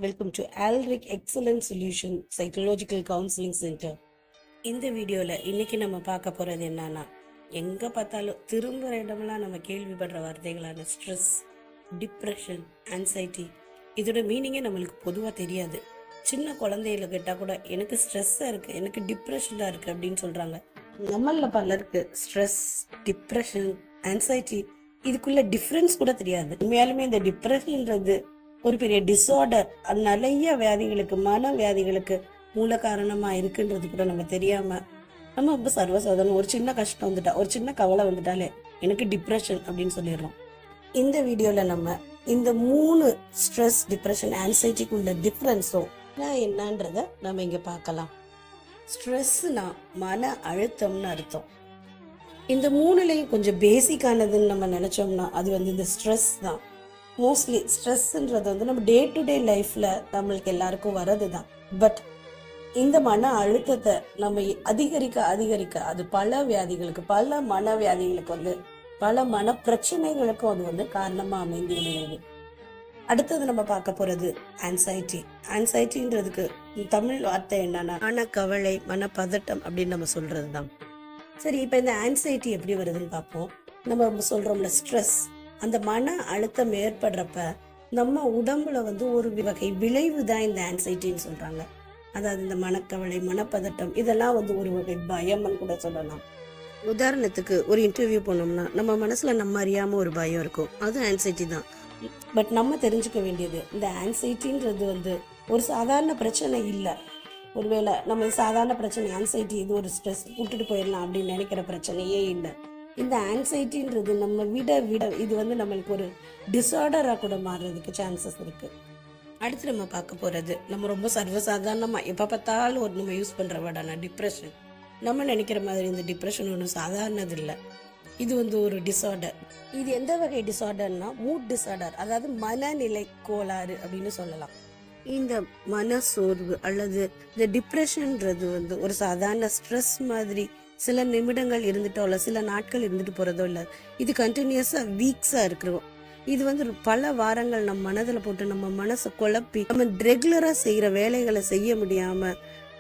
Welcome to Alric Excellent Solution Psychological Counseling Center. இந்த வீடியோவில் இன்னைக்கு நம்ம பார்க்க போகிறது என்னன்னா, எங்கே பார்த்தாலும் திரும்புகிற இடமெல்லாம் நம்ம கேள்விப்படுற வார்த்தைகளான ஸ்ட்ரெஸ், டிப்ரெஷன், ஆன்சைட்டி. இதோட மீனிங்கே நம்மளுக்கு பொதுவாக தெரியாது. சின்ன குழந்தைகளை கேட்டால் கூட எனக்கு ஸ்ட்ரெஸ்ஸாக இருக்குது, எனக்கு டிப்ரெஷனாக இருக்குது அப்படின்னு சொல்கிறாங்க. நம்மளில் பலருக்கு ஸ்ட்ரெஸ், டிப்ரெஷன், ஆன்சைட்டி இதுக்குள்ள டிஃப்ரென்ஸ் கூட தெரியாது. உண்மையாலுமே இந்த டிப்ரெஷன்ன்றது ஒரு பெரிய டிஸார்டர், அது நிறைய வியாதிகளுக்கு, மன வியாதிகளுக்கு மூல காரணமா இருக்குன்றது கூட நம்ம தெரியாம நம்ம ரொம்ப சர்வசாதாரணம் ஒரு சின்ன கஷ்டம் வந்துட்டா, ஒரு சின்ன கவலை வந்துட்டாலே எனக்கு டிப்ரெஷன் அப்படின்னு சொல்லிடுறோம். இந்த வீடியோல நம்ம இந்த 3 ஸ்ட்ரெஸ், டிப்ரெஷன், ஆன்சைட்டிக்குள்ள டிஃப்ரென்ஸும் என்னன்றத நம்ம இங்க பார்க்கலாம். ஸ்ட்ரெஸ்னா மன அழுத்தம்னு அர்த்தம். இந்த 3லையும் கொஞ்சம் பேசிக்கானதுன்னு நம்ம நினைச்சோம்னா அது இந்த ஸ்ட்ரெஸ் தான். மோஸ்ட்லி ஸ்ட்ரெஸ்ன்றது நம்ம டே டு டே லைஃப்ல நம்மளுக்கு எல்லாருக்கும் வரது தான். பட் இந்த மன அழுத்தத்தை நம்ம அதிகரிக்க அது பல வியாதிகளுக்கு, பல மன வியாதிகளுக்கு பல மன பிரச்சனைகளுக்கும் அது காரணமா அமைந்து விடுகிறது. அடுத்தது நம்ம பார்க்க போறது ஆன்சைட்டி. ஆன்சைட்டின்றதுக்கு தமிழ் வார்த்தை என்னன்னா மனக்கவலை, மனப்பதட்டம் அப்படின்னு நம்ம சொல்றது தான். சரி, இப்ப இந்த ஆன்சைட்டி எப்படி வருதுன்னு பார்ப்போம். நம்ம சொல்றோம்ல ஸ்ட்ரெஸ், அந்த மன அழுத்தம் ஏற்படுறப்ப நம்ம உடம்புல ஒரு வகை விளைவு தான் இந்த ஆன்சைட்டின்னு சொல்றாங்க. அதாவது இந்த மனக்கவலை, மனப்பதட்டம் இதெல்லாம் ஒரு வகை பயம்னு கூட சொல்லலாம். உதாரணத்துக்கு ஒரு இன்டர்வியூ போனோம்னா நம்ம மனசுல நம்ம அறியாம ஒரு பயம் இருக்கும், அது ஆன்சைட்டி தான். பட் நம்ம தெரிஞ்சுக்க வேண்டியது, இந்த ஆன்சைட்டின்றது ஒரு சாதாரண பிரச்சனை இல்லை. ஒருவேளை நம்ம சாதாரண பிரச்சனை ஆன்சைட்டி, இது ஒரு ஸ்ட்ரெஸ், விட்டுட்டு போயிடலாம் அப்படின்னு நினைக்கிற பிரச்சனையே இல்லை. இந்த ஆன்சைட்டின்றது நம்ம விட இது நம்மளுக்கு ஒரு டிஸார்டரா கூட மாறுறதுக்கு சான்சஸ் இருக்கு. அடுத்து நம்ம பார்க்க போறது, நம்ம ரொம்ப சர்வசாதாரணமா எப்ப பார்த்தாலும் நம்ம யூஸ் பண்ற வேர்டான டிப்ரெஷன். நம்ம நினைக்கிற மாதிரி இந்த டிப்ரெஷன் ஒன்றும் சாதாரணது இல்லை. இது ஒரு டிஸார்டர். இது எந்த வகை டிஸார்டர்னா மூட் டிஸார்டர், அதாவது மனநிலை கோளாறு அப்படின்னு சொல்லலாம். இந்த மன சோர்வு அல்லது இந்த டிப்ரெஷன்ன்றது ஒரு சாதாரண ஸ்ட்ரெஸ் மாதிரி சில நிமிடங்கள் இருந்துட்டோ இல்லை சில நாட்கள் இருந்துட்டு போறதோ இல்லை. இது கண்டினியூஸா வீக்ஸா இருக்கிறோம். இது பல வாரங்கள் நம்ம மனதில் போட்டு நம்ம மனசை குழப்பி நம்ம ரெகுலரா செய்யற வேலைகளை செய்ய முடியாம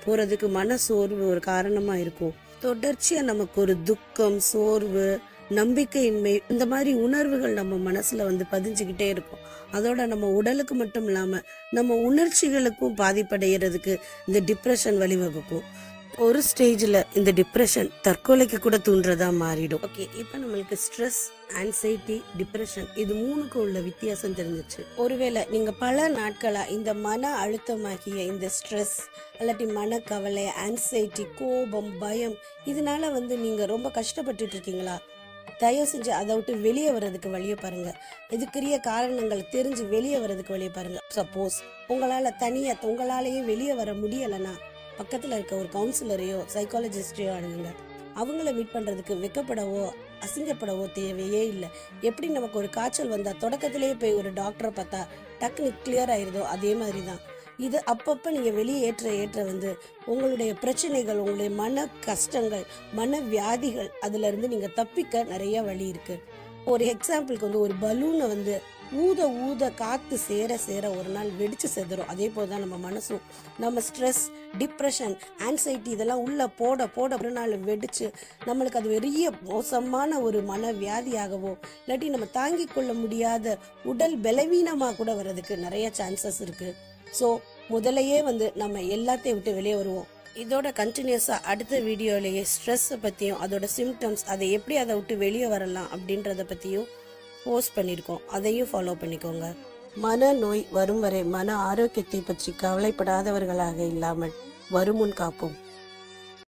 போறதுக்கு மன சோர்வு ஒரு காரணமா இருக்கும். தொடர்ச்சியா நமக்கு ஒரு துக்கம், சோர்வு, நம்பிக்கையின்மை இந்த மாதிரி உணர்வுகள் நம்ம மனசுல பதிஞ்சுக்கிட்டே இருக்கும். அதோட நம்ம உடலுக்கு மட்டும் இல்லாம நம்ம உணர்ச்சிகளுக்கும் பாதிப்படைகிறதுக்கு இந்த டிப்ரெஷன் வழிவகுக்கும். ஒரு ஸ்டேஜ்ல இந்த டிப்ரெஷன் தற்கொலைக்கு கூட தூண்டுறதா மாறிடும். ஓகே, இப்ப நம்மளுக்கு ஸ்ட்ரெஸ், ஆன்சைட்டி, டிப்ரெஷன் இது 3க்கும் உள்ள வித்தியாசம் தெரிஞ்சிச்சு. ஒருவேளை நீங்க பல நாட்களா இந்த மன அழுத்தமாகிய இந்த ஸ்ட்ரெஸ் இல்லாட்டி மனக்கவலை, ஆன்சைட்டி, கோபம், பயம் இதனால நீங்க ரொம்ப கஷ்டப்பட்டுட்டு இருக்கீங்களா? தயவு செஞ்சு அதை விட்டு வெளியே வர்றதுக்கு வழியை பாருங்க. இதுக்குரிய காரணங்கள் தெரிஞ்சு வெளியே வர்றதுக்கு வழியை பாருங்க. சப்போஸ் உங்களாலேயே வெளியே வர முடியலைன்னா பக்கத்துல இருக்க ஒரு கவுன்சிலரையோ சைக்காலஜிஸ்டையோ அணுகுங்க. அவங்கள மீட் பண்றதுக்கு வெக்கப்படவோ அசிங்கப்படவோ தேவையே இல்லை. எப்படி நமக்கு ஒரு காய்ச்சல் வந்தா தொடக்கத்திலேயே போய் ஒரு டாக்டரை பார்த்தா டக்குனு கிளியர் ஆயிருதோ அதே மாதிரி தான் இது. அப்பப்ப நீங்க வெளியே ஏற்ற உங்களுடைய பிரச்சனைகள், உங்களுடைய மன கஷ்டங்கள், மன வியாதிகள் அதுல இருந்து நீங்க தப்பிக்க நிறைய வழி இருக்கு. ஒரு எக்ஸாம்பிளுக்கு ஒரு பலூனை ஊத காத்து சேர ஒரு நாள் வெடிச்சு செதுரும். அதே போலதான் நம்ம மனசும். நம்ம ஸ்ட்ரெஸ், டிப்ரெஷன், ஆன்சைட்டி இதெல்லாம் உள்ள போட ஒரு நாள் வெடிச்சு நம்மளுக்கு அது பெரிய மோசமான ஒரு மன வியாதியாகவோ இல்லாட்டி நம்ம தாங்கிக் கொள்ள முடியாத உடல் பலவீனமா கூட வர்றதுக்கு நிறைய சான்சஸ் இருக்கு. ஸோ முதலையே நம்ம எல்லாத்தையும் விட்டு வெளியே வருவோம். இதோட கண்டினியூஸா அடுத்த வீடியோலயே ஸ்ட்ரெஸ் பத்தியும் அதோட சிம்டம்ஸ், அதை எப்படி அதை விட்டு வெளியே வரலாம் அப்படின்றத பத்தியும் போஸ்ட் பண்ணியிருக்கோம். அதையும் ஃபாலோ பண்ணிக்கோங்க. மனநோய் வரும் வரை மன ஆரோக்கியத்தை பற்றி கவலைப்படாதவர்களாக இல்லாமல் வருமுன் காப்போம்.